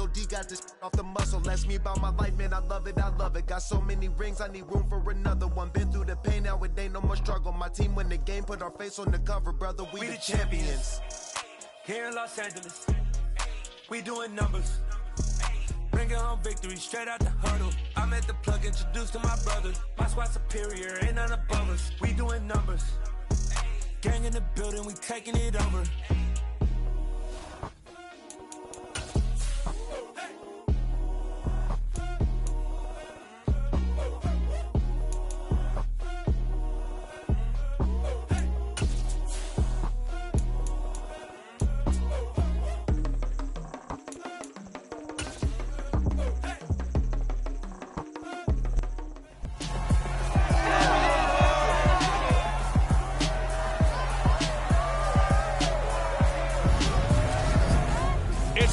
G.O.D. got this off the muscle. That's me about my life, man, I love it, I love it. Got so many rings, I need room for another one. Been through the pain, now it ain't no more struggle. My team win the game, put our face on the cover, brother, we the champions. Here in Los Angeles, we doing numbers. Bringing home victory straight out the huddle. I'm at the plug, introduced to my brothers. My squad superior, ain't none above us. We doing numbers. Gang in the building, we taking it over.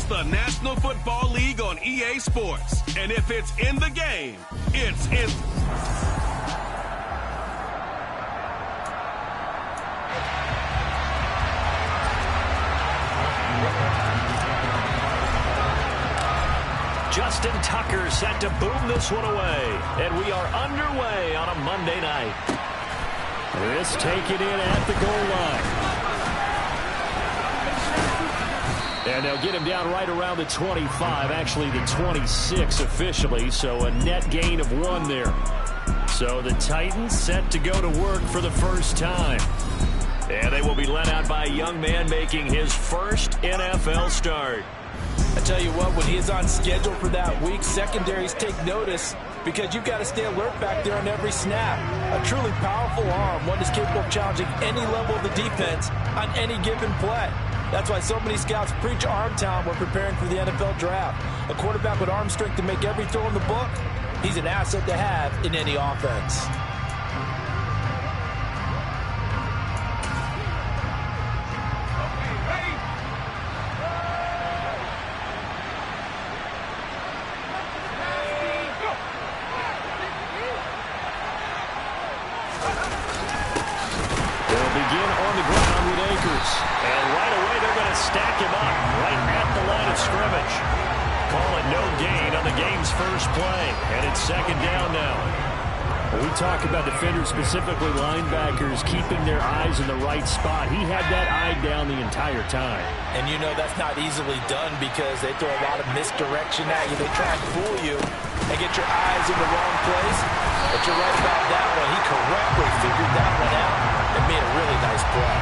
The National Football League on EA Sports. And if it's in the game, it's in. Justin Tucker set to boom this one away. And we are underway on a Monday night. This taken in at the goal line. And they'll get him down right around the 25, actually the 26 officially, so a net gain of 1 there. So the Titans set to go to work for the first time. And they will be led out by a young man making his first NFL start. I tell you what, when he is on schedule for that week, secondaries take notice because you've got to stay alert back there on every snap. A truly powerful arm, one that's capable of challenging any level of the defense on any given play. That's why so many scouts preach arm talent when preparing for the NFL draft. A quarterback with arm strength to make every throw in the book, he's an asset to have in any offense. They'll begin on the ground with Akers. And right away, they're going to stack him up right at the line of scrimmage. Call it no gain on the game's first play. And it's second down now. When we talk about defenders, specifically linebackers, keeping their eyes in the right spot, he had that eye down the entire time. And you know that's not easily done because they throw a lot of misdirection at you. They try and fool you and get your eyes in the wrong place. But you're right about that one. He correctly figured that one out and made a really nice play.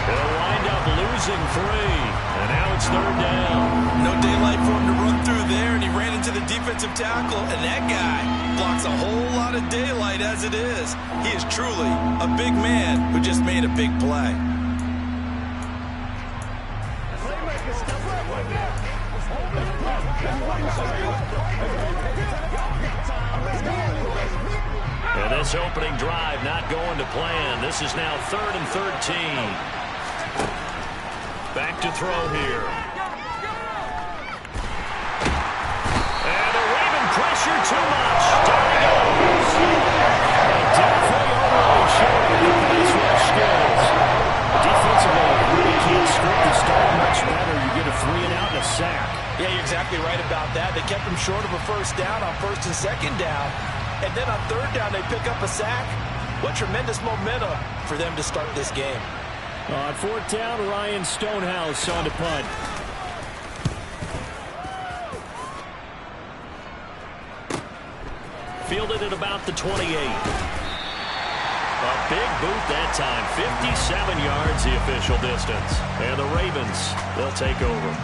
They'll wind up losing 3. And now it's third down. No daylight for him to run through there, and he ran into the defensive tackle, and that guy blocks a whole lot of daylight as it is. He is truly a big man who just made a big play. And this opening drive not going to plan. This is now 3rd and 13. Back to throw here. And the Raven pressure too much. Down he goes. Definitely overly showing the pass rush skills. Defensively, really can't script the start much better. You get a 3 and out and a sack. Yeah, you're exactly right about that. They kept him short of a first down on first and second down. And then on third down, they pick up a sack. What tremendous momentum for them to start this game. On fourth down, Ryan Stonehouse on to punt. Fielded at about the 28. A big boot that time. 57 yards the official distance. And the Ravens, they'll take over.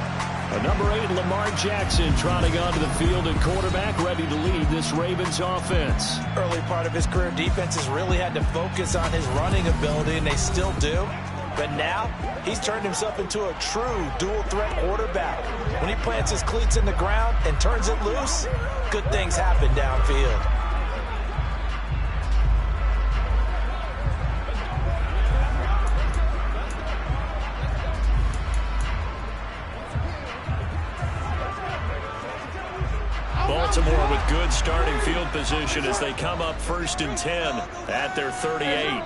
Number 8, Lamar Jackson, trotting onto the field at quarterback, ready to lead this Ravens offense. Early part of his career, defenses really had to focus on his running ability, and they still do. But now, he's turned himself into a true dual-threat quarterback. When he plants his cleats in the ground and turns it loose, good things happen downfield. Baltimore with good starting field position as they come up 1st and 10 at their 38.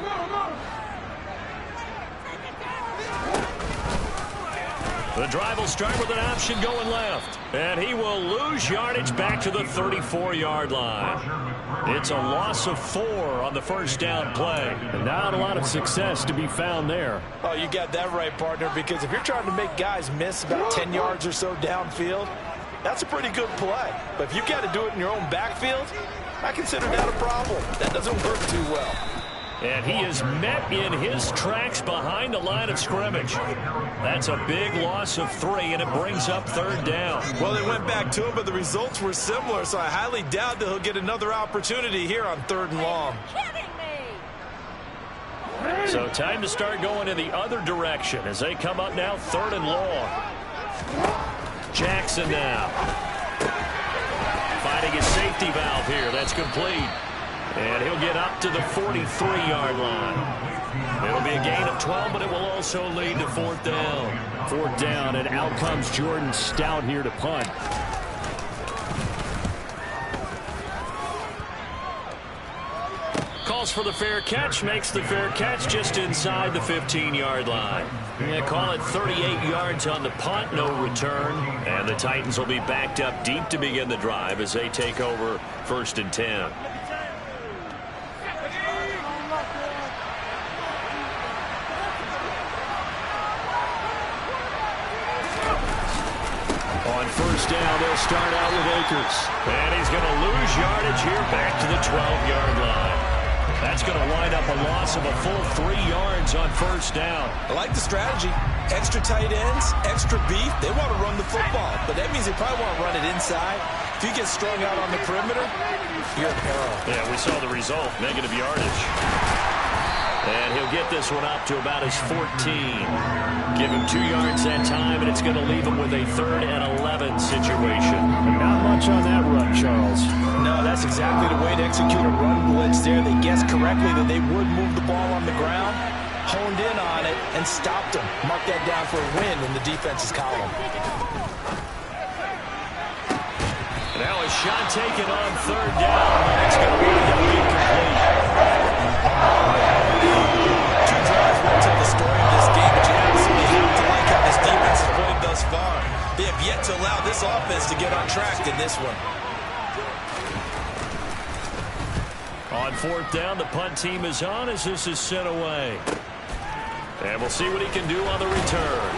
The drive will start with an option going left. And he will lose yardage back to the 34-yard line. It's a loss of 4 on the first down play. And not a lot of success to be found there. Oh, you got that right, partner, because if you're trying to make guys miss about 10 yards or so downfield, that's a pretty good play. But if you've got to do it in your own backfield, I consider that a problem. That doesn't work too well. And he is met in his tracks behind the line of scrimmage. That's a big loss of 3, and it brings up 3rd down. Well, they went back to him, but the results were similar, so I highly doubt that he'll get another opportunity here on 3rd and long. So time to start going in the other direction as they come up now 3rd and long. Jackson now. Finding his safety valve here. That's complete. And he'll get up to the 43-yard line. It'll be a gain of 12, but it will also lead to 4th down. 4th down, and out comes Jordan Stout here to punt. Calls for the fair catch, makes the fair catch just inside the 15-yard line. They call it 38 yards on the punt, no return. And the Titans will be backed up deep to begin the drive as they take over 1st and 10. On 1st down, they'll start out with Akers. And he's going to lose yardage here back to the 12-yard line. That's going to wind up a loss of a full 3 yards on 1st down. I like the strategy. Extra tight ends, extra beef. They want to run the football, but that means they probably want to run it inside. If you get strung out on the perimeter, you're in peril. Yeah, we saw the result, negative yardage. And he'll get this one up to about his 14. Give him 2 yards that time, and it's going to leave him with a 3rd and 11 situation. Not much on that run, Charles. No, that's exactly the way to execute a run blitz there. They guessed correctly that they would move the ball on the ground, honed in on it, and stopped him. Mark that down for a win in the defense's column. Now a shot taken on 3rd down, and it's going to be incomplete. Two drives won't tell the story of this game, but you absolutely have to like how this defense has played thus far. They have yet to allow this offense to get on track in this one. On 4th down, the punt team is on as this is sent away. And we'll see what he can do on the return.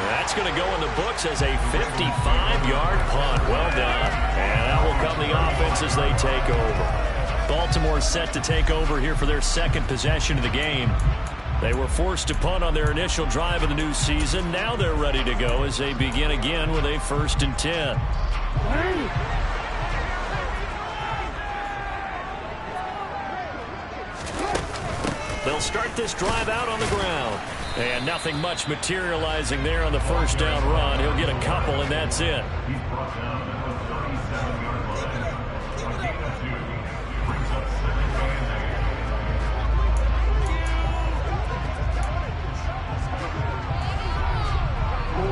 And that's going to go in the books as a 55-yard punt. Well done. And that will come the offense as they take over. Baltimore set to take over here for their 2nd possession of the game. They were forced to punt on their initial drive of the new season. Now they're ready to go as they begin again with a 1st and 10. They'll start this drive out on the ground. And nothing much materializing there on the 1st down run. He'll get a couple, and that's it.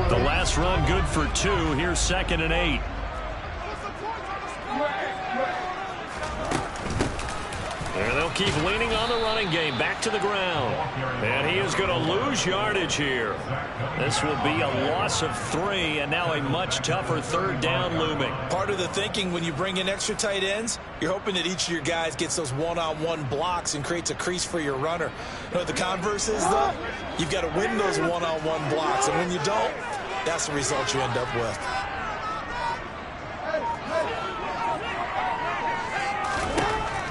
The last run good for 2. Here's 2nd and 8. And they'll keep leaning on the running game. Back to the ground. And he is going to lose yardage here. This will be a loss of 3, and now a much tougher 3rd down looming. Part of the thinking when you bring in extra tight ends, you're hoping that each of your guys gets those one-on-one blocks and creates a crease for your runner. You know what the converse is, though? You've got to win those one-on-one blocks, and when you don't, that's the result you end up with.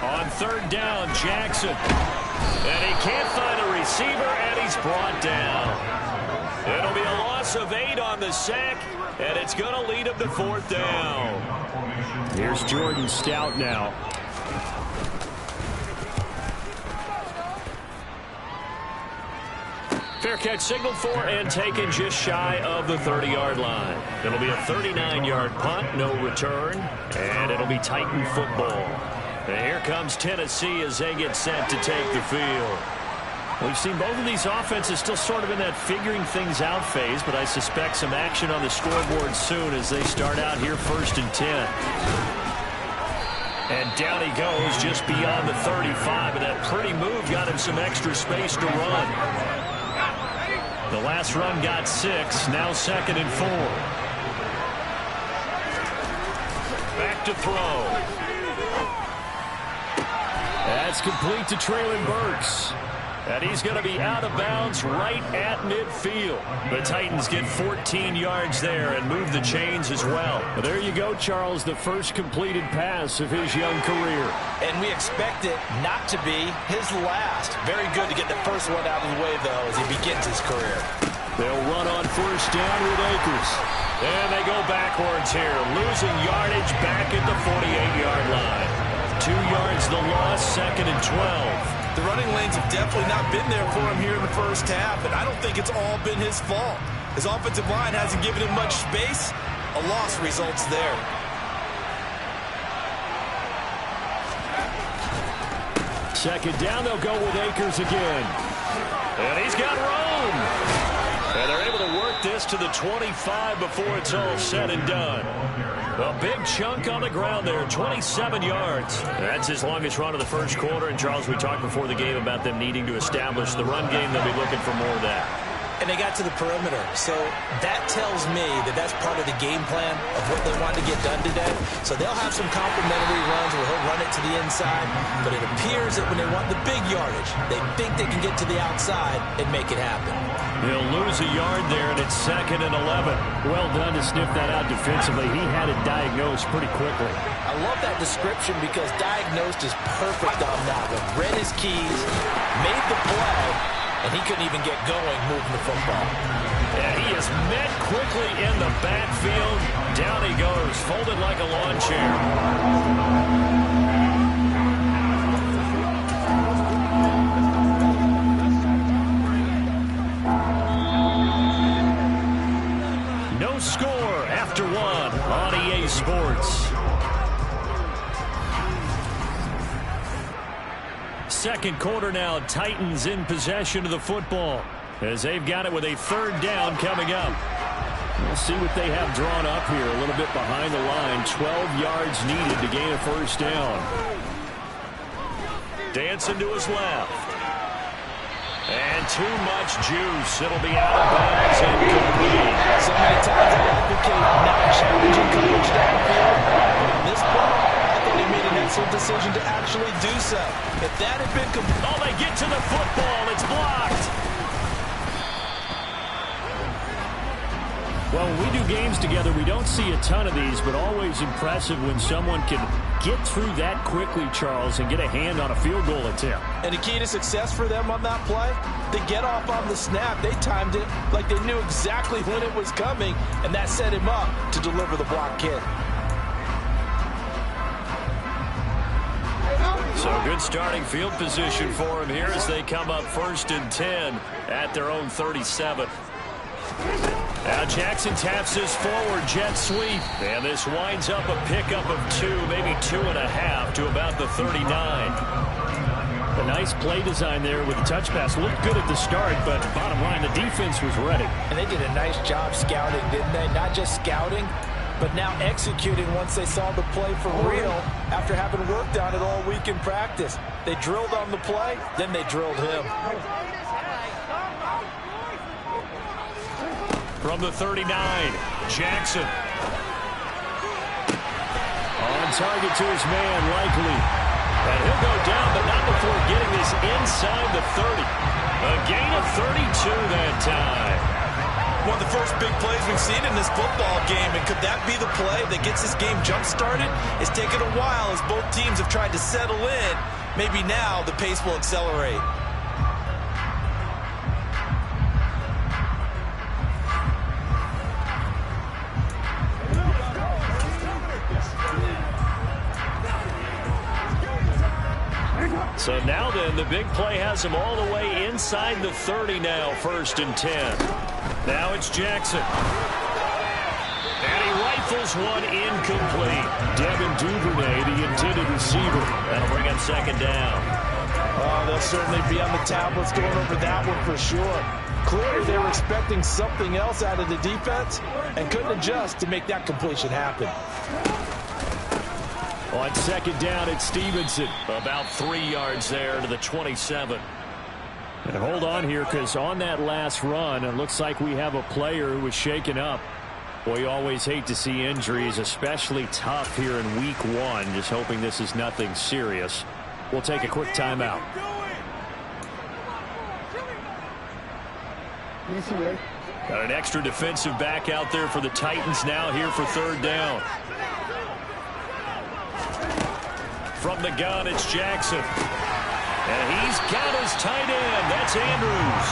On 3rd down, Jackson. And he can't find a receiver, and he's brought down. It'll be a loss of 8 on the sack, and it's going to lead him to 4th down. Here's Jordan Stout now. Fair catch signaled for and taken just shy of the 30-yard line. It'll be a 39-yard punt, no return, and it'll be Titan football. And here comes Tennessee as they get set to take the field. We've seen both of these offenses still sort of in that figuring things out phase, but I suspect some action on the scoreboard soon as they start out here 1st and 10. And down he goes just beyond the 35, and that pretty move got him some extra space to run. The last run got 6. Now 2nd and 4. Back to throw. That's complete to Traylon Burks. And he's going to be out of bounds right at midfield. The Titans get 14 yards there and move the chains as well. But there you go, Charles, the first completed pass of his young career. And we expect it not to be his last. Very good to get the first one out of the way, though, as he begins his career. They'll run on first down with Akers. And they go backwards here, losing yardage back at the 48-yard line. 2 yards the loss, 2nd and 12. The running lanes have definitely not been there for him here in the first half, and I don't think it's all been his fault. His offensive line hasn't given him much space. A loss results there. Second down, they'll go with Akers again. And he's got room. And they're able to work this to the 25 before it's all said and done. A big chunk on the ground there, 27 yards. That's his longest run of the first quarter. And, Charles, we talked before the game about them needing to establish the run game. They'll be looking for more of that. And they got to the perimeter. So that tells me that that's part of the game plan of what they want to get done today. So they'll have some complimentary runs where he'll run it to the inside. But it appears that when they want the big yardage, they think they can get to the outside and make it happen. He'll lose a yard there, and it's 2nd and 11. Well done to sniff that out defensively. He had it diagnosed pretty quickly. I love that description because diagnosed is perfect on that one. Read his keys, made the play, and he couldn't even get going moving the football. And he is met quickly in the backfield. Down he goes, folded like a lawn chair. No score after 1 on EA Sports. Second quarter now, Titans in possession of the football as they've got it with a 3rd down coming up. We'll see what they have drawn up here, a little bit behind the line. 12 yards needed to gain a 1st down. Dancing to his left. And too much juice. It'll be out of bounds and complete. So many times I advocate not challenging coverage downfield. This play, I thought he made an excellent decision to actually do so. If that had been complete. Oh, they get to the football. It's blocked. Well, when we do games together, we don't see a ton of these, but always impressive when someone can get through that quickly, Charles, and get a hand on a field goal attempt. And the key to success for them on that play, they get off on the snap. They timed it like they knew exactly when it was coming, and that set him up to deliver the block kick. So good starting field position for him here as they come up 1st and 10 at their own 37. Now Jackson taps this forward jet sweep, and this winds up a pickup of 2, maybe 2.5 to about the 39. A nice play design there with the touch pass. Looked good at the start, but bottom line, the defense was ready. And they did a nice job scouting, didn't they? Not just scouting, but now executing once they saw the play for real after having worked on it all week in practice. They drilled on the play, then they drilled him. From the 39, Jackson. On target to his man, likely. And he'll go down, but not before getting this inside the 30. A gain of 32 that time. One of the first big plays we've seen in this football game, and could that be the play that gets this game jump-started? It's taken a while as both teams have tried to settle in. Maybe now the pace will accelerate. So now then, the big play has him all the way inside the 30 now, 1st and 10. Now it's Jackson. And he rifles one incomplete. Devin Duvernay, the intended receiver. That'll bring him 2nd down. Oh, they'll certainly be on the tablets going over that one for sure. Clearly they were expecting something else out of the defense and couldn't adjust to make that completion happen. On 2nd down, it's Stevenson. About 3 yards there to the 27. And hold on here, because on that last run, it looks like we have a player who was shaken up. Boy, you always hate to see injuries, especially tough here in week 1. Just hoping this is nothing serious. We'll take a quick timeout. Got an extra defensive back out there for the Titans now here for 3rd down. From the gun, it's Jackson. And he's got his tight end. That's Andrews.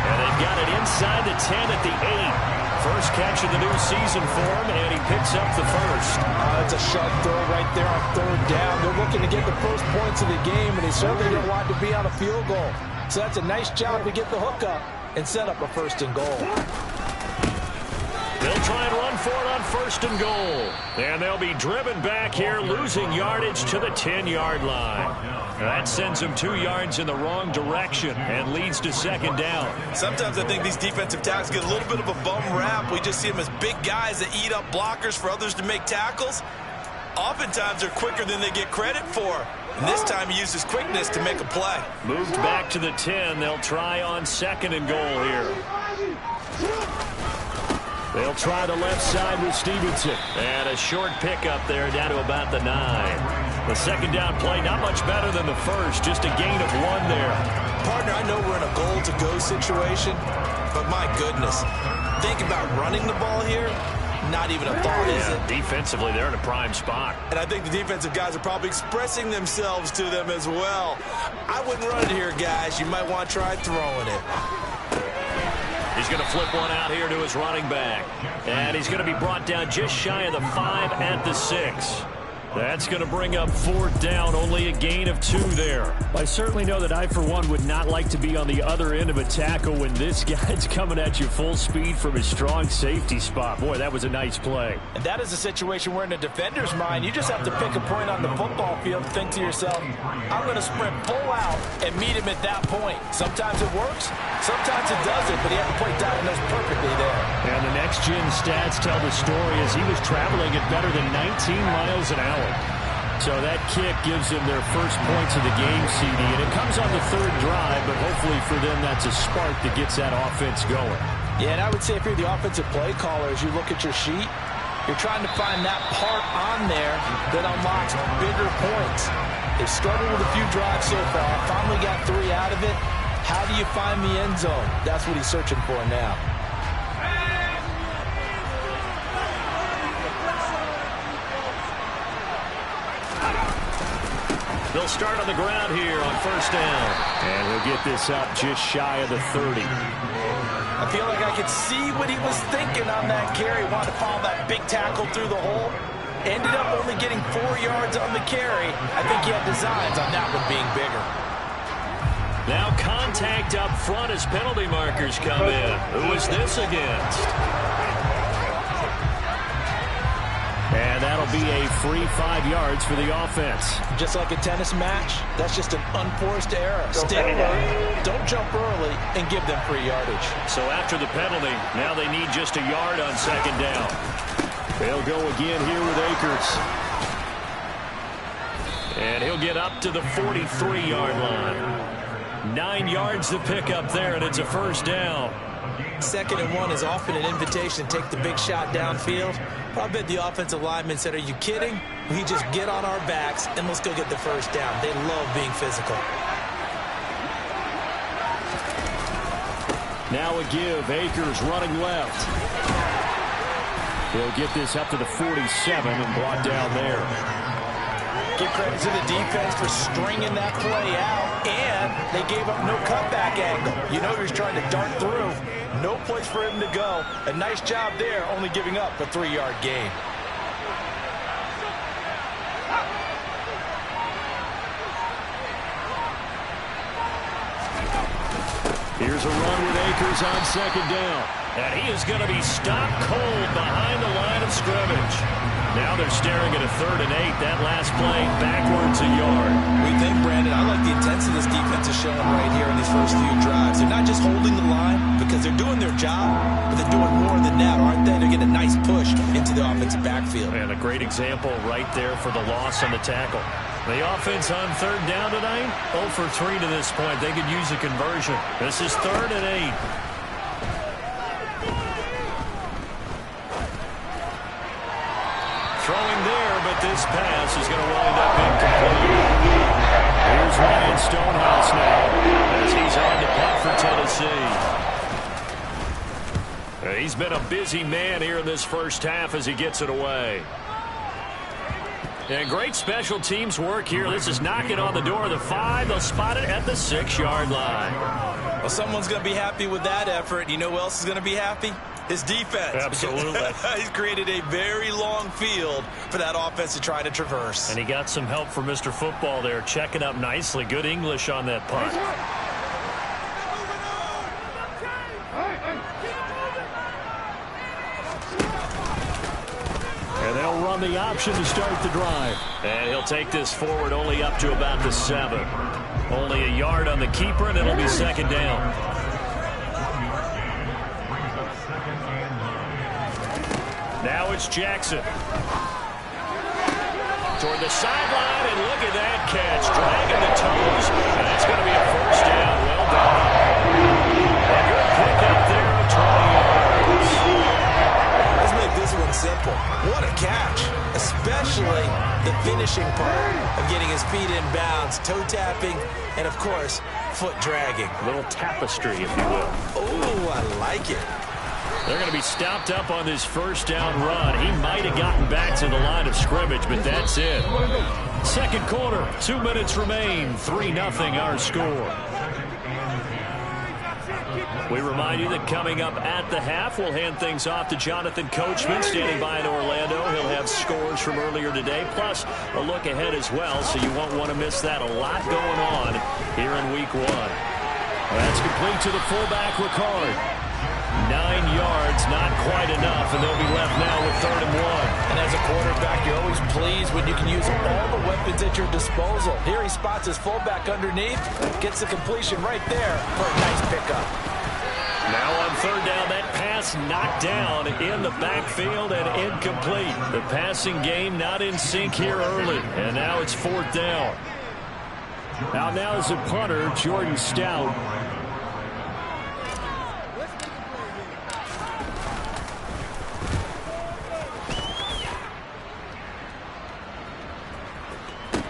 And they've got it inside the 10 at the 8. First catch of the new season for him, and he picks up the first. It's a sharp throw right there on 3rd down. They're looking to get the first points of the game, and they certainly don't want to be on a field goal. So that's a nice job to get the hook up and set up a 1st and goal. They'll try and run for it on 1st and goal. And they'll be driven back here, losing yardage to the 10-yard line. That sends them 2 yards in the wrong direction and leads to 2nd down. Sometimes I think these defensive tackles get a little bit of a bum rap. We just see them as big guys that eat up blockers for others to make tackles. Oftentimes they're quicker than they get credit for. And this time he uses quickness to make a play. Moved back to the 10. They'll try on 2nd and goal here. They'll try the left side with Stevenson. And a short pickup there down to about the 9. The 2nd down play, not much better than the first. Just a gain of 1 there. Partner, I know we're in a goal-to-go situation, but my goodness. Think about running the ball here. Not even a thought, is it? Defensively, they're in a prime spot. And I think the defensive guys are probably expressing themselves to them as well. I wouldn't run it here, guys. You might want to try throwing it. He's going to flip one out here to his running back. And he's going to be brought down just shy of the 5 at the 6. That's going to bring up 4th down, only a gain of 2 there. I certainly know that I, for one, would not like to be on the other end of a tackle when this guy's coming at you full speed from his strong safety spot. Boy, that was a nice play. And that is a situation where in a defender's mind, you just have to pick a point on the football field and think to yourself, I'm going to sprint full out and meet him at that point. Sometimes it works, sometimes it doesn't, but he had to play diagnose perfectly there. And the next-gen stats tell the story as he was traveling at better than 19 miles an hour. So that kick gives them their first points of the game, CD, and it comes on the 3rd drive, but hopefully for them that's a spark that gets that offense going. Yeah, and I would say if you're the offensive play caller, as you look at your sheet, you're trying to find that part on there that unlocks bigger points. They've struggled with a few drives so far, finally got 3 out of it. How do you find the end zone? That's what he's searching for now. They'll start on the ground here on 1st down. And he'll get this up just shy of the 30. I feel like I could see what he was thinking on that carry. Wanted to follow that big tackle through the hole. Ended up only getting 4 yards on the carry. I think he had designs on that one being bigger. Now contact up front as penalty markers come in. Who is this against? And that'll be a free 5 yards for the offense. Just like a tennis match, that's just an unforced error. Stay alert, don't jump early, and give them free yardage. So after the penalty, now they need just a yard on 2nd down. They'll go again here with Akers. And he'll get up to the 43-yard line. 9 yards to pick up there, and it's a 1st down. 2nd and 1 is often an invitation to take the big shot downfield. I bet the offensive lineman said, are you kidding? We just get on our backs and let's go get the 1st down. They love being physical. Now a give. Akers running left. He'll get this up to the 47 and brought down there. Give credit to the defense for stringing that play out, and they gave up no cutback angle. You know he was trying to dart through. No place for him to go. A nice job there, only giving up a 3-yard gain. Here's a run with Akers on 2nd down. And he is going to be stopped cold behind the line of scrimmage. Now they're staring at a 3rd and 8. That last play, backwards a yard. We think, Brandon, I like the intensity this defense is showing right here in these first few drives. They're not just holding the line because they're doing their job, but they're doing more than that, aren't they? They're getting a nice push into the offensive backfield. And a great example right there for the loss on the tackle. The offense on 3rd down tonight, 0 for 3 to this point. They could use a conversion. This is 3rd and 8. Throwing there, but this pass is going to wind up incomplete. Here's Ryan Stonehouse now as he's on to punt for Tennessee. He's been a busy man here in this first half as he gets it away. And great special teams work here. This is knocking on the door of the 5. They'll spot it at the 6-yard line. Well, someone's going to be happy with that effort. You know who else is going to be happy? His defense. Absolutely. He's created a very long field for that offense to try to traverse. And he got some help from Mr. Football there, checking up nicely. Good English on that punt. And they'll run the option to start the drive. And he'll take this forward only up to about the 7. Only a yard on the keeper, and it'll be 2nd down. Now it's Jackson. Toward the sideline, and look at that catch. Dragging the toes, and it's going to be a 1st down. Well done. A good pickup there of 20 yards. Let's make this one simple. What a catch, especially the finishing part of getting his feet in bounds, toe tapping, and of course, foot dragging. A little tapestry, if you will. Oh, I like it. They're going to be stopped up on this 1st down run. He might have gotten back to the line of scrimmage, but that's it. 2nd quarter, 2 minutes remain. 3-0 our score. We remind you that coming up at the half, we'll hand things off to Jonathan Coachman, standing by in Orlando. He'll have scores from earlier today, plus a look ahead as well, so you won't want to miss that. A lot going on here in Week 1. That's complete to the fullback, Ricard. 9 yards, not quite enough, and they'll be left now with 3rd and 1. And as a quarterback, you're always pleased when you can use all the weapons at your disposal. Here he spots his fullback underneath, gets the completion right there for a nice pickup. Now on 3rd down, that pass knocked down in the backfield and incomplete. The passing game not in sync here early, and now it's 4th down. Now is the punter, Jordan Stout.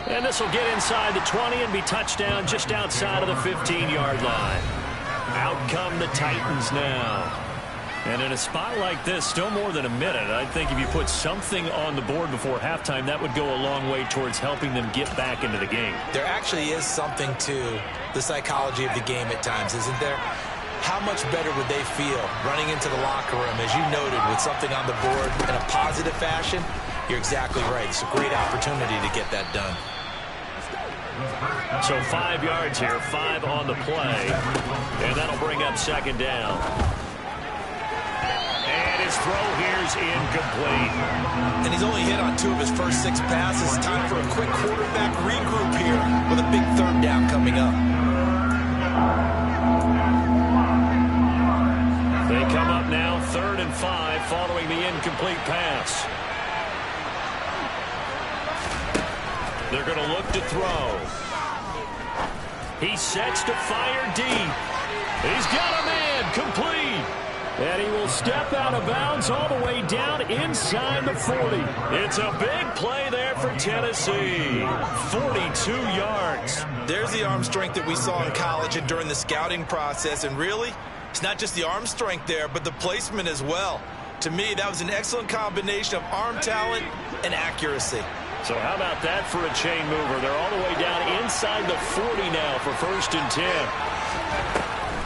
And this will get inside the 20 and be touchdown just outside of the 15-yard line. Out come the Titans now. And in a spot like this, still more than a minute, I think if you put something on the board before halftime, that would go a long way towards helping them get back into the game. There actually is something to the psychology of the game at times, isn't there? How much better would they feel running into the locker room, as you noted, with something on the board in a positive fashion? You're exactly right. It's a great opportunity to get that done. So 5 yards here, 5 on the play, and that'll bring up 2nd down. And his throw here's incomplete. And he's only hit on 2 of his first 6 passes. Time for a quick quarterback regroup here with a big 3rd down coming up. They come up now 3rd and 5 following the incomplete pass. They're going to look to throw. He sets to fire deep. He's got a man, complete. And he will step out of bounds all the way down inside the 40. It's a big play there for Tennessee. 42 yards. There's the arm strength that we saw in college and during the scouting process. And really, it's not just the arm strength there, but the placement as well. To me, that was an excellent combination of arm talent and accuracy. So how about that for a chain mover? They're all the way down inside the 40 now for 1st and 10.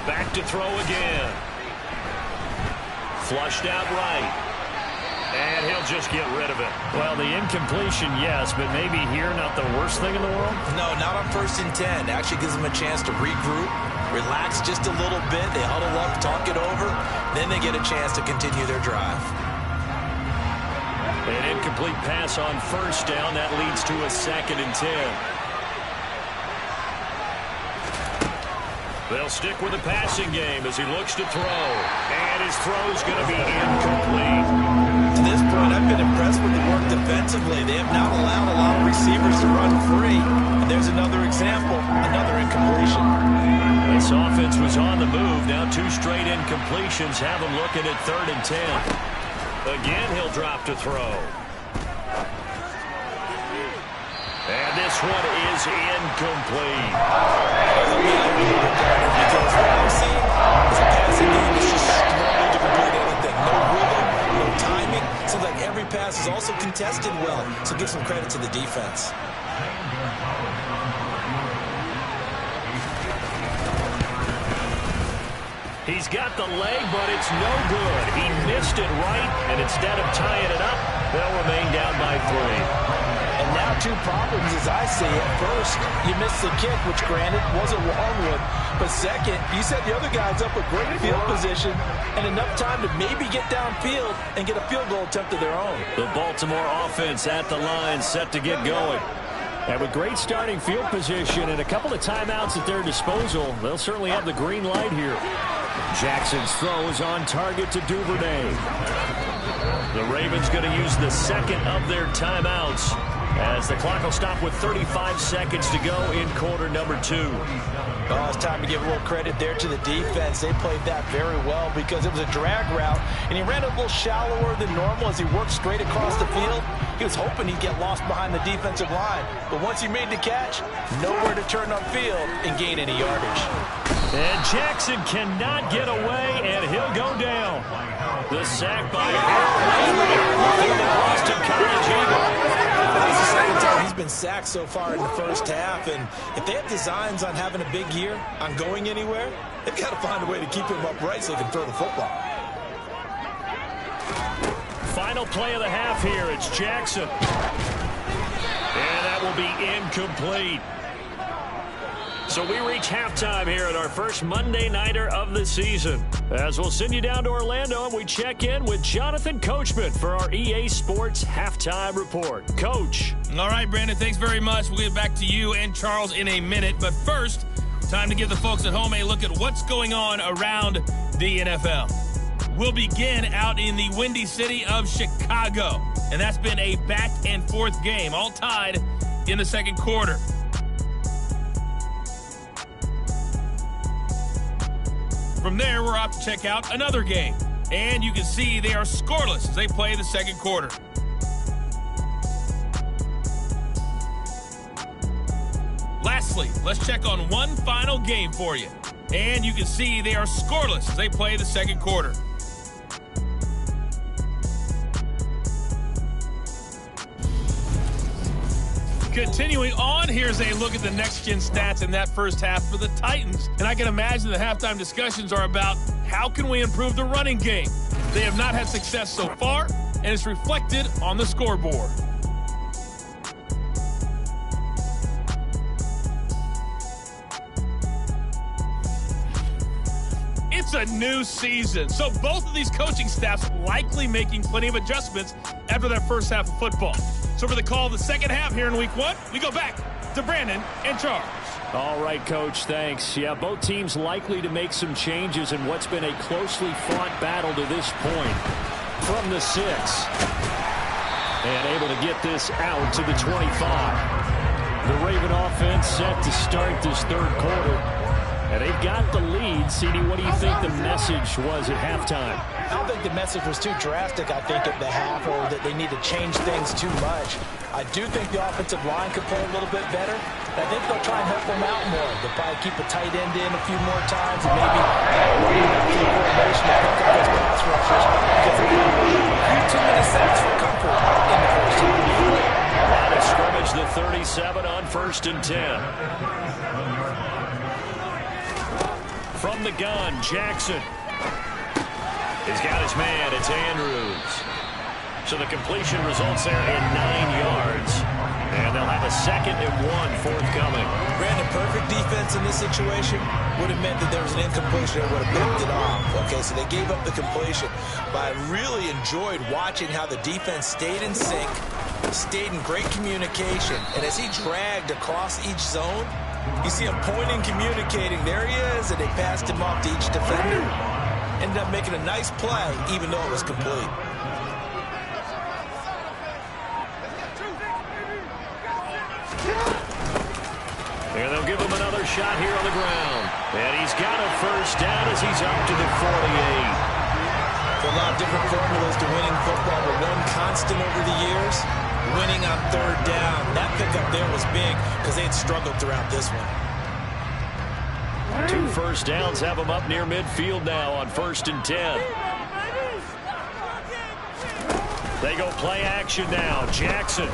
Back to throw again. Flushed out right. And he'll just get rid of it. Well, the incompletion, yes, but maybe here not the worst thing in the world? No, not on 1st and 10. Actually gives them a chance to regroup, relax just a little bit. They huddle up, talk it over. Then they get a chance to continue their drive. An incomplete pass on first down. That leads to a 2nd and 10. They'll stick with the passing game as he looks to throw. And his throw's going to be incomplete. To this point, I've been impressed with the work defensively. They have not allowed a lot of receivers to run free. And there's another example, another incompletion. This offense was on the move. Now 2 straight incompletions have him looking at 3rd and 10. Again, he'll drop to throw. And this one is incomplete. Because what I'm seeing is a passing game that's just struggling to complete anything. No rhythm, no timing. Seems like every pass is also contested well. So give some credit to the defense. He's got the leg, but it's no good. He missed it right, and instead of tying it up, they'll remain down by 3. And now 2 problems as I see it. First, you missed the kick, which granted wasn't wrong with. But second, you set the other guys up a great field position and enough time to maybe get downfield and get a field goal attempt of their own. The Baltimore offense at the line set to get going. And with great starting field position and a couple of timeouts at their disposal, they'll certainly have the green light here. Jackson's throw is on target to Duvernay. The Ravens going to use the 2nd of their timeouts as the clock will stop with 35 seconds to go in quarter number 2. Oh, it's time to give a little credit there to the defense. They played that very well because it was a drag route, and he ran a little shallower than normal as he worked straight across the field. He was hoping he'd get lost behind the defensive line, but once he made the catch, nowhere to turn upfield and gain any yardage. And Jackson cannot get away, and he'll go down. The sack by Harold, the Boston College Eagle. It's the second time he's been sacked so far in the first half, and if they have designs on having a big year, on going anywhere, they've got to find a way to keep him upright so they can throw the football. Final play of the half here. It's Jackson. And that will be incomplete. So we reach halftime here at our first Monday Nighter of the season. As we'll send you down to Orlando and we check in with Jonathan Coachman for our EA Sports Halftime Report. Coach. All right, Brandon, thanks very much. We'll get back to you and Charles in a minute. But first, time to give the folks at home a look at what's going on around the NFL. We'll begin out in the Windy City of Chicago. And that's been a back-and-forth game, all tied in the second quarter. From there, we're off to check out another game. And you can see they are scoreless as they play the second quarter. Lastly, let's check on one final game for you. And you can see they are scoreless as they play the second quarter. Continuing on, here's a look at the next-gen stats in that first half for the Titans. And I can imagine the halftime discussions are about how can we improve the running game. They have not had success so far, and it's reflected on the scoreboard. It's a new season, so both of these coaching staffs likely making plenty of adjustments after that first half of football. So for the call of the second half here in week 1, we go back to Brandon and Charles. All right, Coach, thanks. Yeah, both teams likely to make some changes in what's been a closely fought battle to this point. From the 6. And able to get this out to the 25. The Raven offense set to start this third quarter. And they've got the lead. CD, what do you think the message was at halftime? I don't think the message was too drastic, I think, at the half, or that they need to change things too much. I do think the offensive line could play a little bit better. I think they'll try and help them out more. They'll probably keep a tight end in a few more times and maybe working that field coordination to pick up those pass rushers because they have a few too many sacks for comfort in the first half. Line of scrimmage, the 37 on 1st and 10. From the gun, Jackson. He's got his man. It's Andrews. So the completion results there in 9 yards. And they'll have a 2nd and 1 forthcoming. Brandon, perfect defense in this situation would have meant that there was an incompletion that would have picked it off. Okay, so they gave up the completion. But I really enjoyed watching how the defense stayed in sync, stayed in great communication. And as he dragged across each zone, you see him pointing, communicating. There he is, and they passed him off to each defender. Ended up making a nice play, even though it was complete. And they'll give him another shot here on the ground. And he's got a first down as he's up to the 48. There are a lot of different formulas to winning football, but one constant over the years, winning on 3rd down. That pickup there was big because they had struggled throughout this one. 2 first downs have them up near midfield now on 1st and 10. They go play action now. Jackson.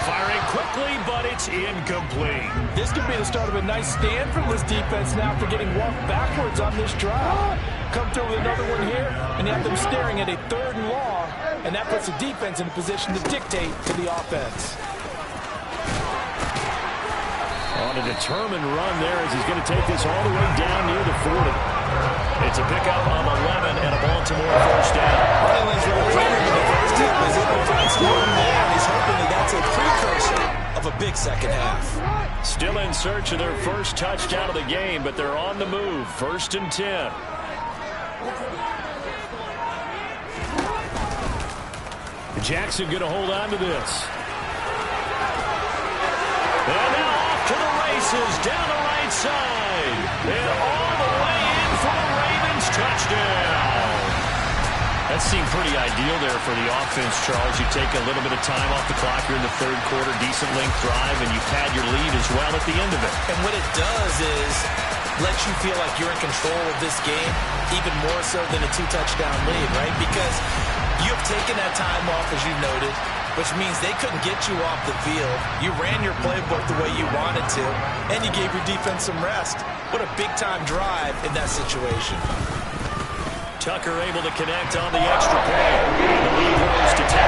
Firing quickly, but it's incomplete. This could be the start of a nice stand from this defense now after getting walked backwards on this drive. Come through with another one here, and you have them staring at a 3rd and long, and that puts the defense in a position to dictate to the offense. On a determined run there as he's going to take this all the way down near the 40. It's a pickup on 11 and a Baltimore first down. Running lane's really clear in the first half. He's able to find some room there, and he's hoping that that's a precursor of a big second half. Still in search of their first touchdown of the game, but they're on the move. 1st and 10. Jackson going to hold on to this. And now off to the races down the right side. And all the way in for the Ravens touchdown. That seemed pretty ideal there for the offense, Charles. You take a little bit of time off the clock here in the 3rd quarter, decent length drive, and you pad your lead as well at the end of it. And what it does is let you feel like you're in control of this game, even more so than a 2-touchdown lead, right? Because you have taken that time off, as you noted, which means they couldn't get you off the field. You ran your playbook the way you wanted to, and you gave your defense some rest. What a big-time drive in that situation. Tucker able to connect on the extra point. The lead grows to 10-0.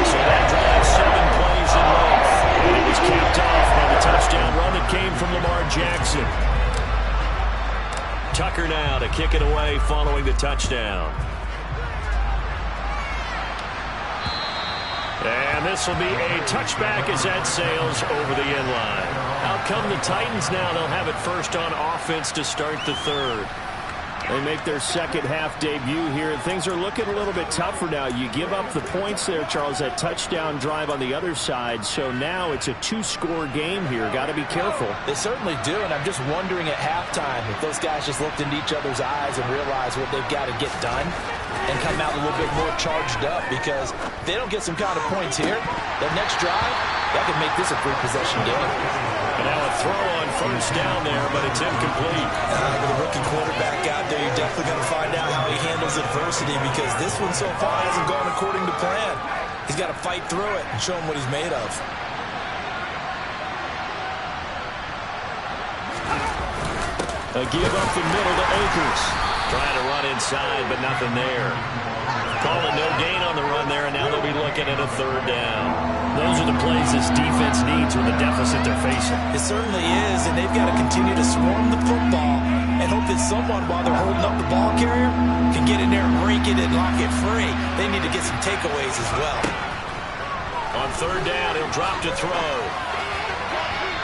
So that drive 7 plays in length. And it was capped off by the touchdown run that came from Lamar Jackson. Tucker now to kick it away following the touchdown. And this will be a touchback as that sails over the end line. Out come the Titans now. They'll have it first on offense to start the 3rd. They make their second half debut here. Things are looking a little bit tougher now. You give up the points there, Charles, that touchdown drive on the other side. So now it's a 2-score game here. Got to be careful. They certainly do, and I'm just wondering at halftime if those guys just looked into each other's eyes and realized what they've got to get done and come out a little bit more charged up, because if they don't get some kind of points here, their next drive, that could make this a 3-possession game. And now a throw on first down there, but it's incomplete. With a rookie quarterback out there, you're definitely going to find out how he handles adversity, because this one so far hasn't gone according to plan. He's got to fight through it and show him what he's made of. A give up the middle to Akers. Trying to run inside, but nothing there. Calling no gain on the run there, and now they'll be looking at a 3rd down. Those are the plays this defense needs with the deficit they're facing. It certainly is, and they've got to continue to swarm the football and hope that someone, while they're holding up the ball carrier, can get in there and break it and lock it free. They need to get some takeaways as well. On 3rd down, he'll drop to throw.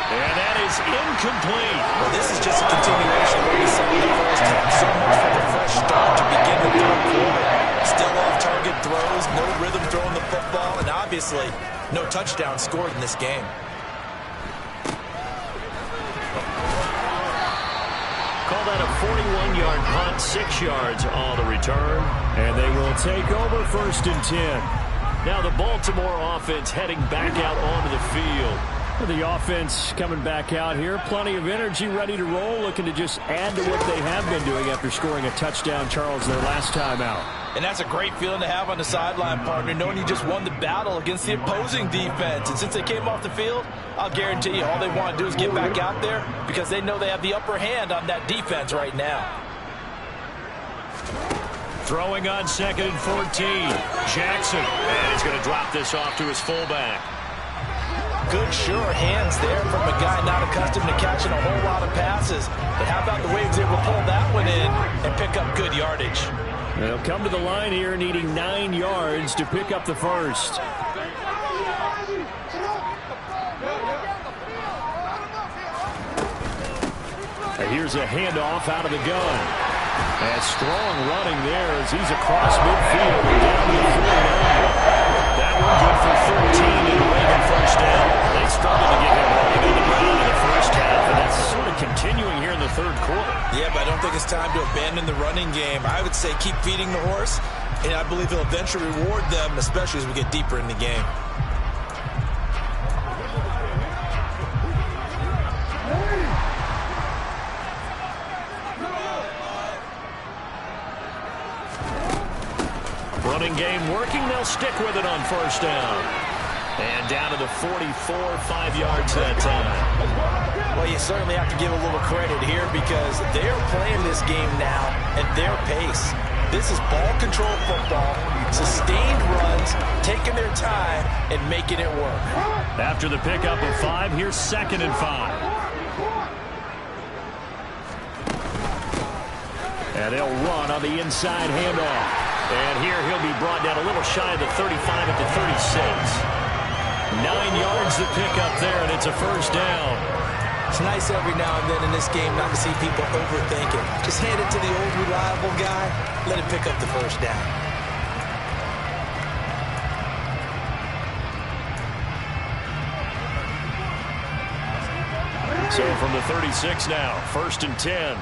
And that is incomplete. Well, this is just a continuation of what we saw in the first half. So much for the fresh start to begin the 3rd quarter. Still off-target throws, no rhythm throwing the football, and obviously no touchdown scored in this game. Call that a 41-yard punt, 6 yards on the return. And they will take over 1st and 10. Now the Baltimore offense heading back out onto the field. The offense coming back out here. Plenty of energy, ready to roll, looking to just add to what they have been doing after scoring a touchdown, Charles, their last time out. And that's a great feeling to have on the sideline, partner, knowing you just won the battle against the opposing defense. And since they came off the field, I'll guarantee you all they want to do is get back out there, because they know they have the upper hand on that defense right now. Throwing on 2nd and 14. Jackson. And he's going to drop this off to his fullback. Good, sure hands there from a guy not accustomed to catching a whole lot of passes. But how about the way he was able to pull that one in and pick up good yardage? They'll come to the line here needing 9 yards to pick up the first. And here's a handoff out of the gun. And strong running there as he's across midfield and down to the 49. That one good for 13 and Reagan first down. They struggled to get him running on the ground in the first half, and that's sort of continuing here in the third quarter. Yeah, but I don't think it's time to abandon the running game. I would say keep feeding the horse, and I believe he'll eventually reward them, especially as we get deeper in the game. Running game working. They'll stick with it on first down. And down to the 44, 5 yards that time. Well, you certainly have to give a little credit here because they're playing this game now at their pace. This is ball control football, sustained runs, taking their time and making it work. After the pickup of 5, here's 2nd and 5. And they'll run on the inside handoff. And here he'll be brought down a little shy of the 35 at the 36. 9 yards to pick up there, and it's a first down. It's nice every now and then in this game not to see people overthink it. Just hand it to the old reliable guy, let him pick up the first down. So from the 36 now, 1st and 10.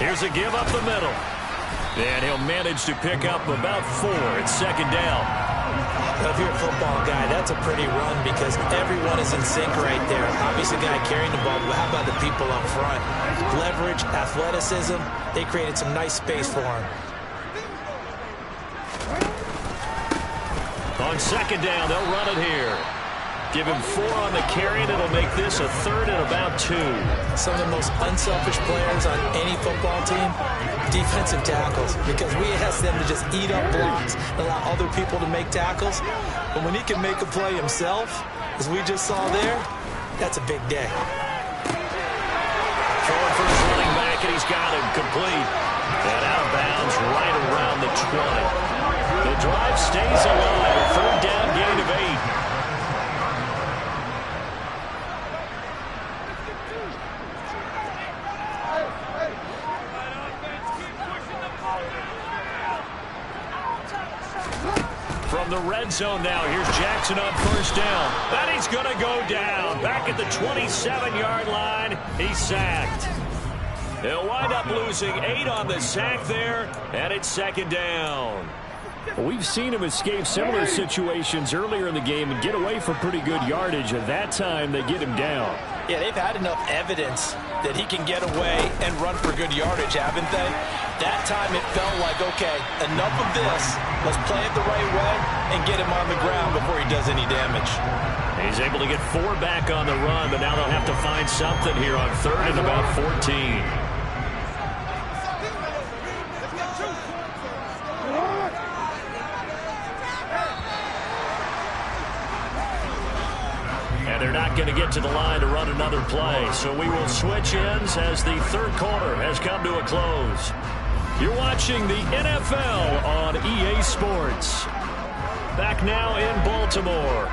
Here's a give up the middle. And he'll manage to pick up about 4. It's 2nd down. If you're a football guy, that's a pretty run because everyone is in sync right there. Obviously, the guy carrying the ball, but how about the people up front? Leverage, athleticism, they created some nice space for him. On 2nd down, they'll run it here. Give him 4 on the carry, and it'll make this a 3rd and about 2. Some of the most unselfish players on any football team, defensive tackles, because we ask them to just eat up blocks, allow other people to make tackles. But when he can make a play himself, as we just saw there, that's a big day. Throwing for his running back, and he's got him complete. And out of bounds right around the 20. The drive stays alive. 3rd down, gain of 8. From the red zone now, here's Jackson on first down. And he's going to go down. Back at the 27-yard line, he's sacked. They'll wind up losing 8 on the sack there, and it's 2nd down. We've seen him escape similar situations earlier in the game and get away for pretty good yardage. At that time, they get him down. Yeah, they've had enough evidence that he can get away and run for good yardage, haven't they? That time it felt like, okay, enough of this. Let's play it the right way and get him on the ground before he does any damage. He's able to get 4 back on the run, but now they'll have to find something here on 3rd and about 14. They're not going to get to the line to run another play, so we will switch ends as the third quarter has come to a close. You're watching the NFL on EA Sports. Back now in Baltimore.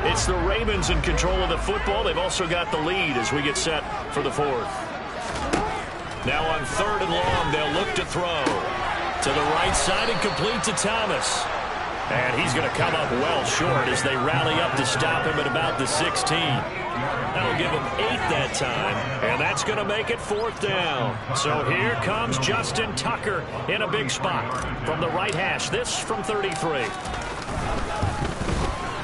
It's the Ravens in control of the football. They've also got the lead as we get set for the 4th. Now on 3rd and long, they'll look to throw. To the right side and complete to Thomas. And he's going to come up well short as they rally up to stop him at about the 16. That'll give him 8 that time, and that's going to make it 4th down. So here comes Justin Tucker in a big spot from the right hash. This from 33.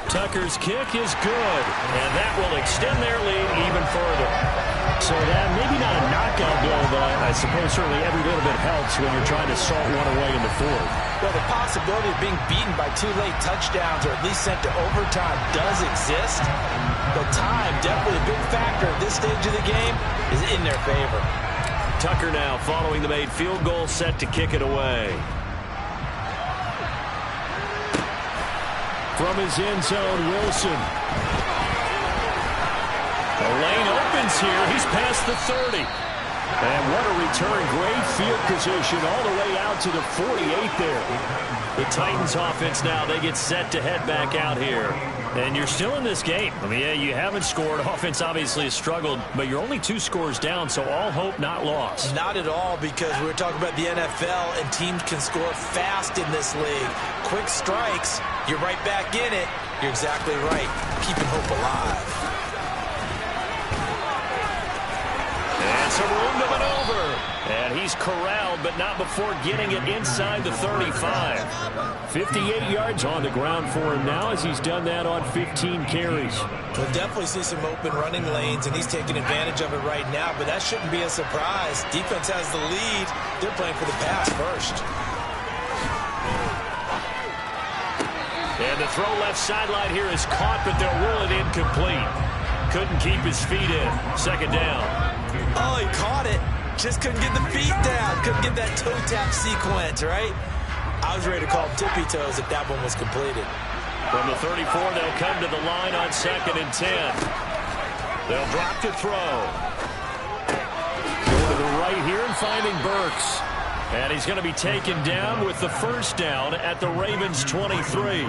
Tucker's kick is good, and that will extend their lead even further. So that maybe not a knockout blow, but I suppose certainly every little bit helps when you're trying to salt one away in the fourth. Well, the possibility of being beaten by 2 late touchdowns or at least sent to overtime does exist. But time, definitely a big factor at this stage of the game, is in their favor. Tucker now following the made field goal, set to kick it away. From his end zone, Wilson. The lane opens here. He's past the 30. And what a return. Great field position all the way out to the 48 there. The Titans offense now, they get set to head back out here. And you're still in this game. I mean, yeah, you haven't scored. Offense obviously has struggled, but you're only 2 scores down, so all hope not lost. Not at all, because we were talking about the NFL, and teams can score fast in this league. Quick strikes, you're right back in it. You're exactly right. Keeping hope alive. And some room to maneuver. And he's corralled, but not before getting it inside the 35. 58 yards on the ground for him now as he's done that on 15 carries. We'll definitely see some open running lanes, and he's taking advantage of it right now, but that shouldn't be a surprise. Defense has the lead. They're playing for the pass first. And the throw left sideline here is caught, but they'll rule it incomplete. Couldn't keep his feet in. Second down. Oh, he caught it. Just couldn't get the feet down. Couldn't get that toe tap sequence, right? I was ready to call tippy toes if that one was completed. From the 34, they'll come to the line on 2nd and 10. They'll drop to throw. Go to the right here and finding Burks. And he's going to be taken down with the first down at the Ravens' 23.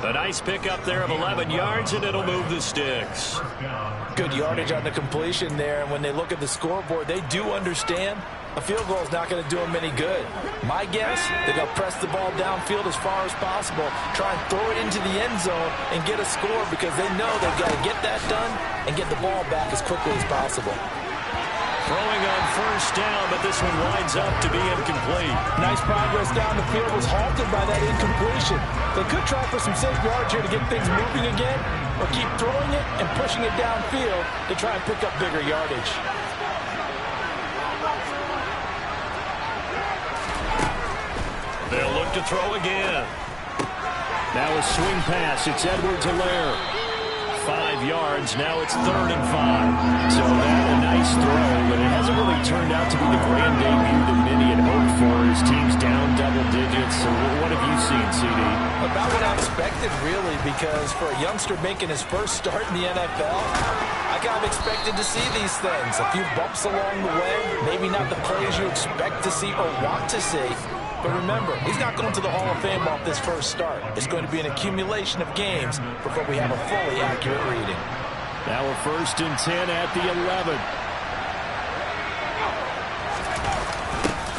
A nice pickup there of 11 yards, and it'll move the sticks. Good yardage on the completion there, and when they look at the scoreboard, they do understand a field goal is not going to do them any good. My guess, they're going to press the ball downfield as far as possible, try and throw it into the end zone and get a score because they know they've got to get that done and get the ball back as quickly as possible. Throwing on first down, but this one winds up to be incomplete. Nice progress down the field, was halted by that incompletion. They could try for some safe yards here to get things moving again, or keep throwing it and pushing it downfield to try and pick up bigger yardage. They'll look to throw again. Now a swing pass. It's Edwards-Helaire. 5 yards. Now it's 3rd and 5. So that a nice throw, but it hasn't really turned out to be the grand debut that many had hoped for. His team's down double digits. So what have you seen, CD? About what I expected, really, because for a youngster making his first start in the NFL, I kind of expected to see these things. A few bumps along the way, maybe not the plays you expect to see or want to see. But remember, he's not going to the Hall of Fame off this first start. It's going to be an accumulation of games before we have a fully accurate reading. Now a 1st and 10 at the 11.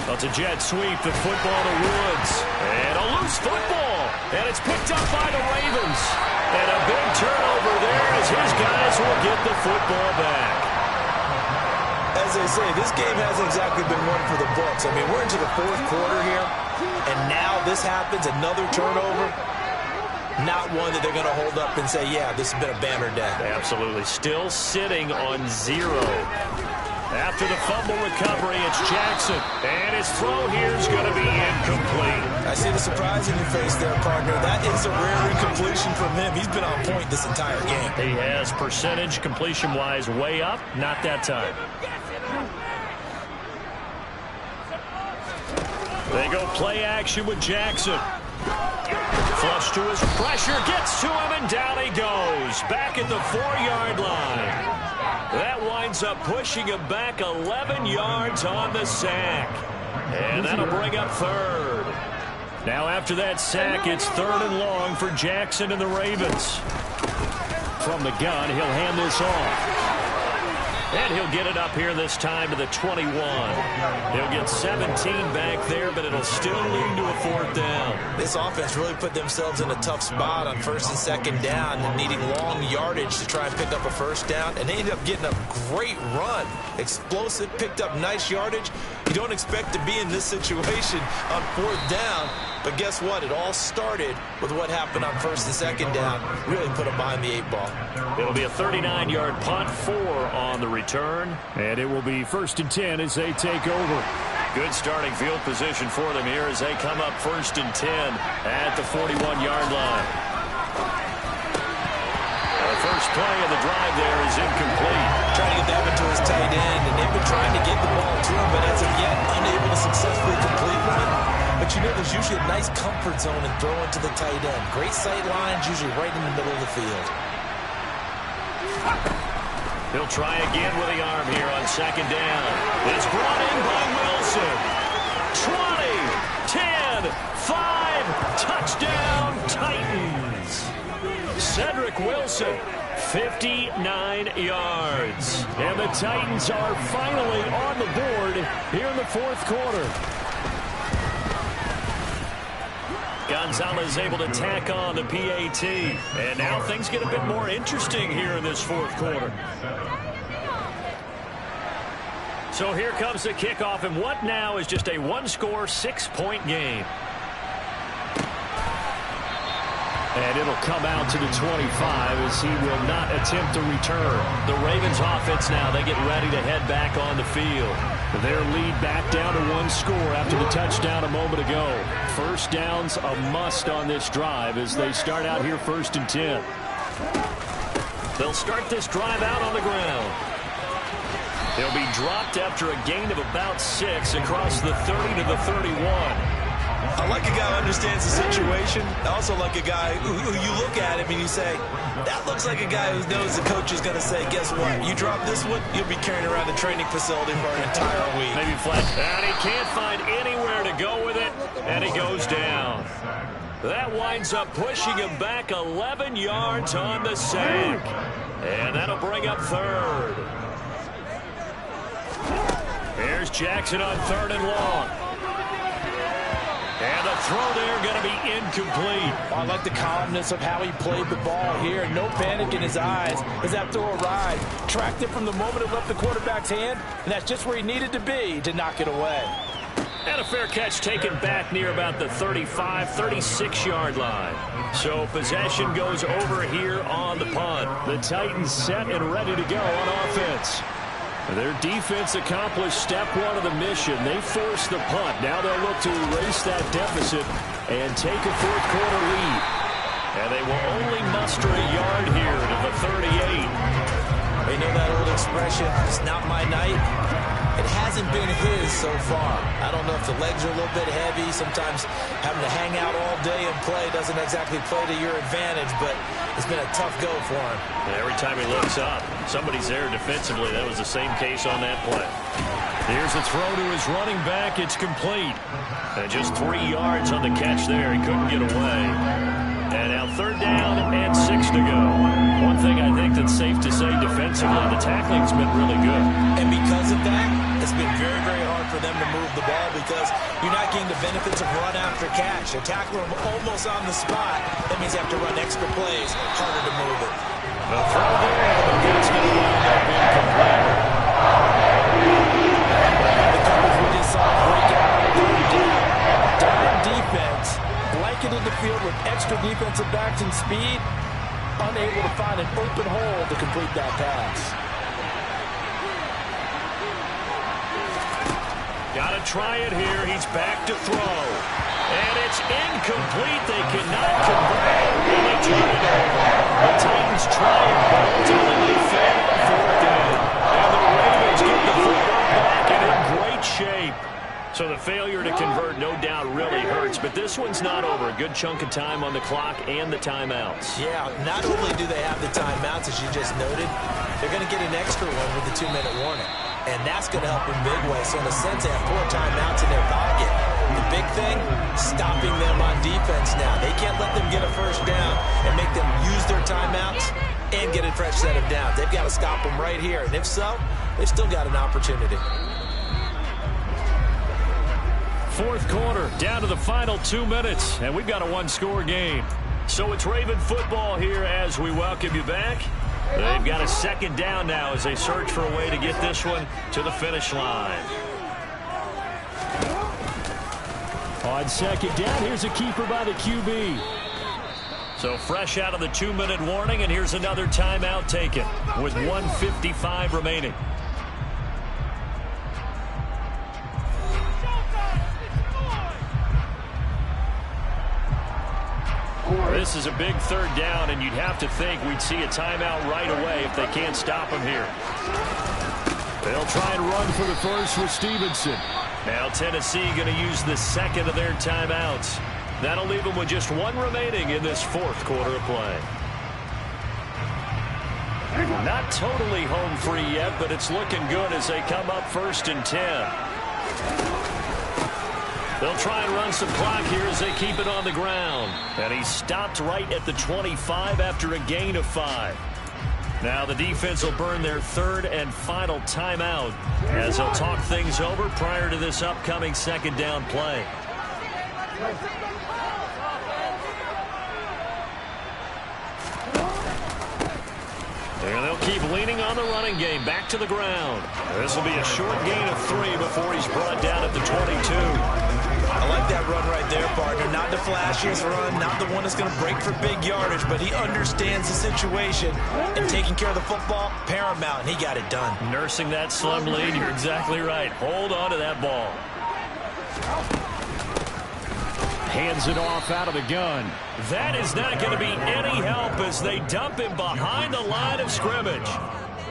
Well, it's a jet sweep, the football to Woods. And a loose football. And it's picked up by the Ravens. And a big turnover there as his guys will get the football back. As they say, this game hasn't exactly been one for the books. I mean, we're into the 4th quarter here, and now this happens, another turnover. Not one that they're going to hold up and say, yeah, this has been a banner day. Absolutely. Still sitting on 0. After the fumble recovery, it's Jackson. And his throw here is going to be incomplete. I see the surprise in your face there, partner. That is a rare incompletion from him. He's been on point this entire game. He has percentage completion-wise way up. Not that time. They go play action with Jackson. Flush to his pressure, gets to him, and down he goes. Back at the 4-yard line. That winds up pushing him back 11 yards on the sack. And that'll bring up 3rd. Now after that sack, it's 3rd and long for Jackson and the Ravens. From the gun, he'll hand this off. And he'll get it up here this time to the 21. He'll get 17 back there, but it'll still lead to a 4th down. This offense really put themselves in a tough spot on 1st and 2nd down and needing long yardage to try and pick up a 1st down. And they ended up getting a great run. Explosive, picked up nice yardage. You don't expect to be in this situation on 4th down, but guess what? It all started with what happened on 1st and 2nd down. Really put them behind the 8 ball. It'll be a 39-yard punt, 4 on the return, and it will be 1st and 10 as they take over. Good starting field position for them here as they come up 1st and 10 at the 41-yard line. The first play of the drive there is incomplete. Trying to get that one to his tight end, and they've been trying to get the ball to him, but as of yet, unable to successfully complete one. But you know there's usually a nice comfort zone in throwing to the tight end. Great sight lines, usually right in the middle of the field. He'll try again with the arm here on 2nd down. It's brought in by Wilson. 20, 10, 5, touchdown Titans. Cedric Wilson, 59 yards. And the Titans are finally on the board here in the 4th quarter. Gonzalez able to tack on the PAT. And now things get a bit more interesting here in this 4th quarter. So here comes the kickoff, and what now is just a 1-score, 6-point game. And it'll come out to the 25 as he will not attempt to return. The Ravens offense now, they get ready to head back on the field. Their lead back down to 1 score after the touchdown a moment ago. 1st down's a must on this drive as they start out here 1st and 10. They'll start this drive out on the ground. He'll be dropped after a gain of about 6 across the 30 to the 31. I like a guy who understands the situation. I also like a guy who you look at him and you say, that looks like a guy who knows the coach is going to say, guess what? You drop this one, you'll be carrying around the training facility for an entire week. Maybe flat. And he can't find anywhere to go with it, and he goes down. That winds up pushing him back 11 yards on the sack. And that'll bring up 3rd. Here's Jackson on 3rd and long. And the throw there going to be incomplete. I like the calmness of how he played the ball here. No panic in his eyes as that throw arrived. Tracked it from the moment it left the quarterback's hand, and that's just where he needed to be to knock it away. And a fair catch taken back near about the 35, 36-yard line. So possession goes over here on the punt. The Titans set and ready to go on offense. Their defense accomplished step 1 of the mission. They forced the punt. Now they'll look to erase that deficit and take a 4th quarter lead. And they will only muster a yard here to the 38. You know that old expression, it's not my night. It hasn't been his so far. I don't know if the legs are a little bit heavy. Sometimes having to hang out all day and play doesn't exactly play to your advantage, but it's been a tough go for him. And every time he looks up, somebody's there defensively. That was the same case on that play. Here's a throw to his running back. It's complete. And just 3 yards on the catch there. He couldn't get away. And now 3rd down and 6 to go. One thing I think that's safe to say defensively, the tackling's been really good. And because of that, it's been very, very hard for them to move the ball because you're not getting the benefits of run after catch. They tackle them almost on the spot. That means you have to run extra plays, harder to move it. The throw there, but that's going to wind up incomplete. The coverage we just saw break out on 3rd down. Dime defense. Blanketed the field with extra defensive backs and speed, unable to find an open hole to complete that pass. Got to try it here. He's back to throw. And it's incomplete. They cannot convert. And they turn it over. The Titans try it, but ultimately they fail on 4th down. And the Ravens get the football back and in great shape. So the failure to convert, no doubt, really hurts. But this one's not over. A good chunk of time on the clock and the timeouts. Yeah, not only do they have the timeouts, as you just noted, they're going to get an extra one with the 2-minute warning. And that's going to help in big ways. So in a sense, they have 4 timeouts in their pocket. The big thing, stopping them on defense now. They can't let them get a 1st down and make them use their timeouts and get a fresh set of downs. They've got to stop them right here. And if so, they've still got an opportunity. 4th quarter, down to the final 2 minutes, and we've got a 1-score game. So it's Raven football here as we welcome you back. They've got a 2nd down now as they search for a way to get this one to the finish line. On second down, here's a keeper by the QB. So fresh out of the 2-minute warning, and here's another timeout taken with 1:55 remaining. This is a big third down, and you'd have to think we'd see a timeout right away if they can't stop him here. They'll try and run for the first with Stevenson. Now Tennessee going to use the second of their timeouts. That'll leave them with just one remaining in this fourth quarter of play. Not totally home free yet, but it's looking good as they come up 1st and 10. They'll try and run some clock here as they keep it on the ground. And he stopped right at the 25 after a gain of 5. Now the defense will burn their third and final timeout as they'll talk things over prior to this upcoming second down play. And they'll keep leaning on the running game back to the ground. This will be a short gain of 3 before he's brought down at the 22. I like that run right there, partner. Not the flashiest run, not the one that's going to break for big yardage, but he understands the situation, and taking care of the football, paramount, and he got it done. Nursing that slim lead, you're exactly right. Hold on to that ball. Hands it off out of the gun. That is not going to be any help as they dump him behind the line of scrimmage.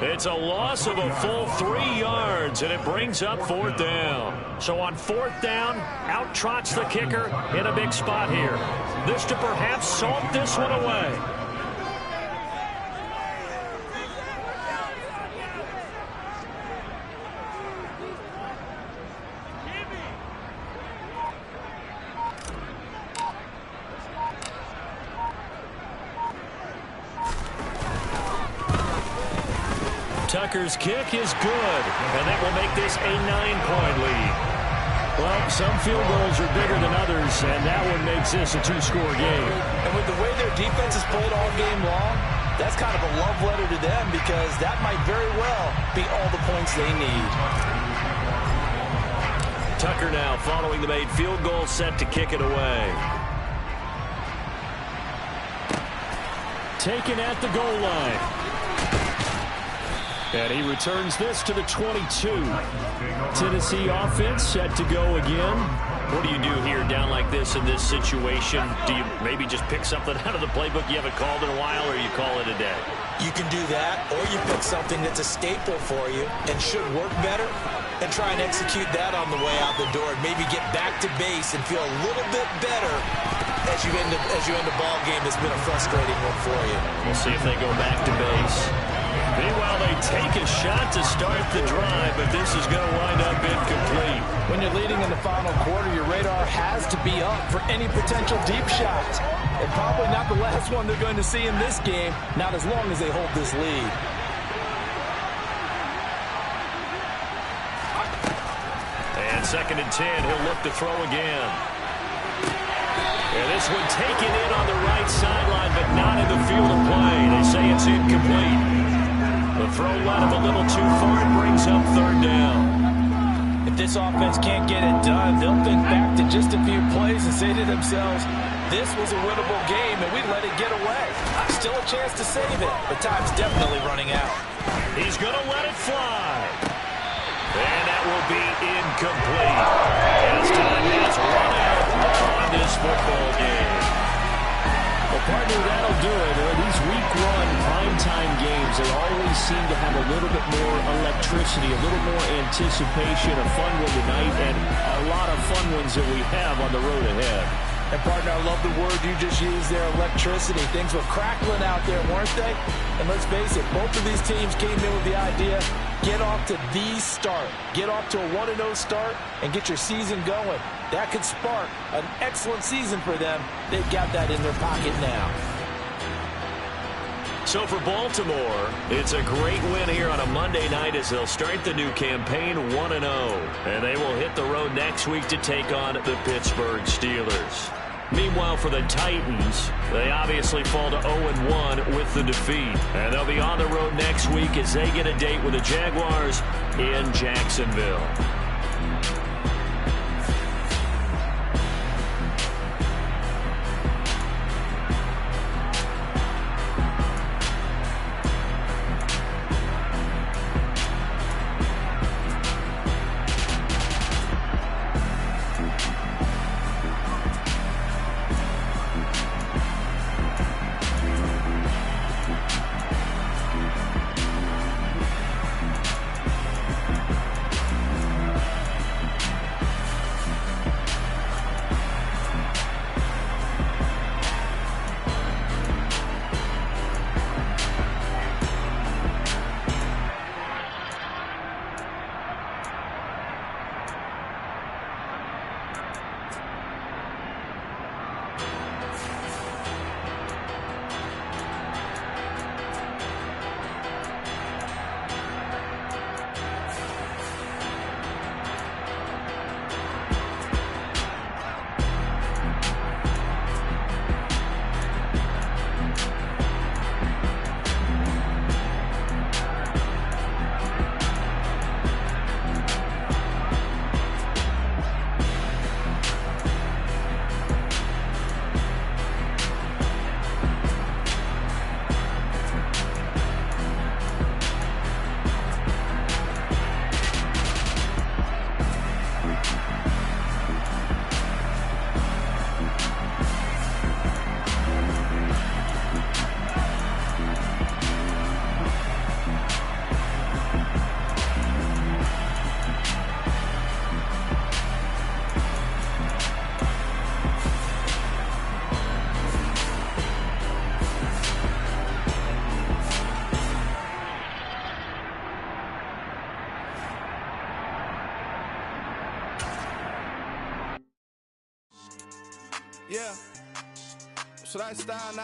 It's a loss of a full 3 yards, and it brings up 4th down. So on 4th down, out trots the kicker in a big spot here. This to perhaps salt this one away. Tucker's kick is good, and that will make this a 9-point lead. Well, some field goals are bigger than others, and that one makes this a 2-score game. And with the way their defense has played all game long, that's kind of a love letter to them because that might very well be all the points they need. Tucker now following the made field goal, set to kick it away. Taken at the goal line. And he returns this to the 22. Tennessee offense set to go again. What do you do here down like this in this situation? Do you maybe just pick something out of the playbook you haven't called in a while, or you call it a day? You can do that, or you pick something that's a staple for you and should work better and try and execute that on the way out the door and maybe get back to base and feel a little bit better as you end a ball game that's been a frustrating one for you. We'll see if they go back to base. Meanwhile, they take a shot to start the drive, but this is going to wind up incomplete. When you're leading in the final quarter, your radar has to be up for any potential deep shots. And probably not the last one they're going to see in this game, not as long as they hold this lead. And 2nd and 10, he'll look to throw again. And this one taken in on the right sideline, but not in the field of play. They say it's incomplete. The throw led him a little too far. It brings up 3rd down. If this offense can't get it done, they'll think back to just a few plays and say to themselves, this was a winnable game, and we let it get away. Still a chance to save it, but time's definitely running out. He's going to let it fly. And that will be incomplete. As time has run out on this football game. Well, partner, that'll do it. These week-one primetime games, they always seem to have a little bit more electricity, a little more anticipation, a fun one tonight, and a lot of fun ones that we have on the road ahead. And, partner, I love the word you just used there, electricity. Things were crackling out there, weren't they? And let's face it, both of these teams came in with the idea, get off to the start. Get off to a 1-0 start and get your season going. That could spark an excellent season for them. They've got that in their pocket now. So for Baltimore, it's a great win here on a Monday night as they'll start the new campaign 1-0. And they will hit the road next week to take on the Pittsburgh Steelers. Meanwhile, for the Titans, they obviously fall to 0-1 with the defeat. And they'll be on the road next week as they get a date with the Jaguars in Jacksonville. Yeah. So that style now